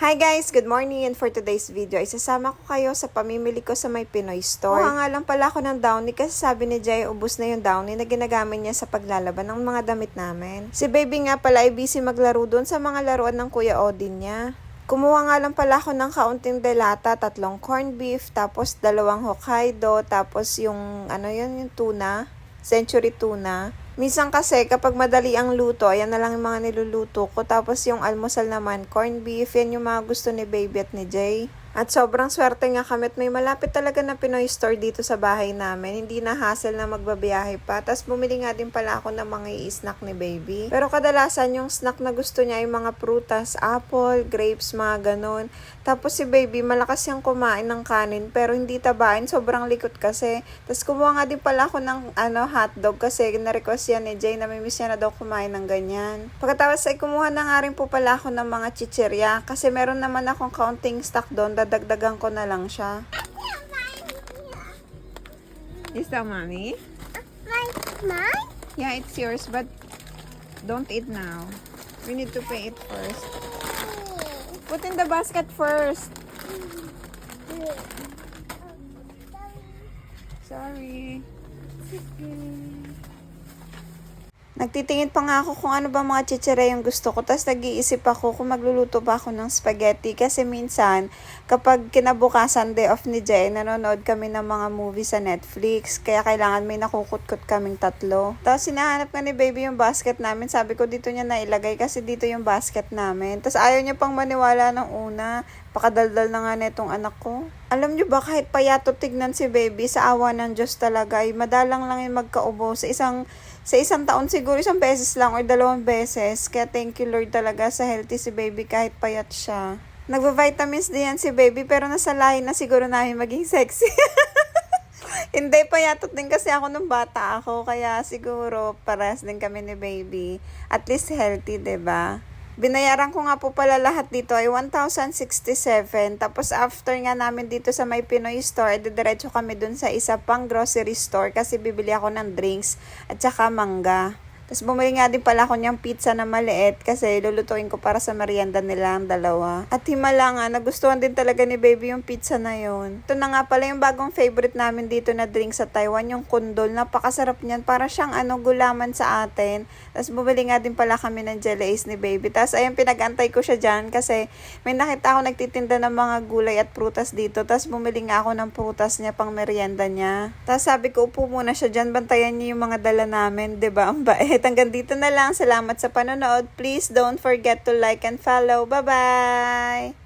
Hi guys! Good morning, and for today's video, isasama ko kayo sa pamimili ko sa may Pinoy store. Kuha nga lang pala ako ng downy kasi sabi ni Jay, ubos na yung downy na ginagamit niya sa paglalaban ng mga damit namin. Si baby nga pala ay busy maglaro doon sa mga laruan ng Kuya Odin niya. Kumuha nga lang pala ako ng kaunting delata, 3 corned beef, tapos 2 Hokkaido, tapos yung yung tuna, century tuna. Minsan kasi kapag madali ang luto, ayan na lang yung mga niluluto ko. Tapos yung almusal naman, corned beef, yan yung mga gusto ni baby at ni Jay. At sobrang swerte nga kami at may malapit talaga na Pinoy store dito sa bahay namin. Hindi na hassle na magbabiyahe pa. Tapos bumili nga din pala ako ng mga i-snack ni baby. Pero kadalasan yung snack na gusto niya ay mga prutas, apple, grapes, mga ganon. Tapos si baby malakas siyang kumain ng kanin pero hindi tabain. Sobrang likot kasi. Tapos kumuha nga din pala ako ng hotdog kasi na-request yan ni Jay na may miss niya na daw kumain ng ganyan. Pagkatapos ay kumuha na nga rin po pala ako ng mga chichirya kasi meron naman akong kaunting stock doon. Dadagdagan ko na lang siya. Is that mommy? Mine? Yeah, it's yours, but don't eat now. We need to pay it first. Put in the basket first. Sorry. Nagtitingin pa nga ako kung ano ba mga chichirya yung gusto ko. Tapos nag-iisip ako kung magluluto pa ako ng spaghetti. Kasi minsan, kapag kinabukasan day off ni Jay, nanonood kami ng mga movie sa Netflix. Kaya kailangan may nakukut-kut kaming 3. Tapos sinahanap nga ni baby yung basket namin. Sabi ko dito niya nailagay kasi dito yung basket namin. Tapos ayaw niya pang maniwala ng una. Pakadaldal na nga netong anak ko. Alam niyo ba kahit payato tignan si baby, sa awa ng Diyos talaga ay madalang lang yung magkaubo sa isang taon siguro 1 beses lang o 2 beses. Kaya thank you Lord talaga sa healthy si baby kahit payat siya. Nagva-vitamins din yan si baby pero nasa lahi na siguro namin maging sexy. Hindi, payatot din kasi ako nung bata ako kaya siguro parehas din kami ni baby. At least healthy, 'di ba? Binayaran ko nga po pala lahat dito ay 1,067. Tapos after nga namin dito sa may Pinoy store, didiretso kami dun sa isa pang grocery store kasi bibili ako ng drinks at saka mangga. Tapos bumili nga din pala ako niyang pizza na maliit kasi lulutuin ko para sa merienda nila ang 2. At himala nga, nagustuhan din talaga ni baby yung pizza na yun. Ito na nga pala yung bagong favorite namin dito na drink sa Taiwan, yung kundol. Napakasarap niyan, para siyang gulaman sa atin. Tapos bumili nga din pala kami ng jelly ace ni baby. Tapos ayun, pinag-antay ko siya dyan kasi may nakita ako nagtitinda ng mga gulay at prutas dito. Tapos bumili nga ako ng prutas niya pang merienda niya. Tapos sabi ko, upo muna siya dyan, bantayan niya yung mga dala namin. Diba? Ang bait. Hanggang dito na lang. Salamat sa panonood. Please don't forget to like and follow. Bye-bye!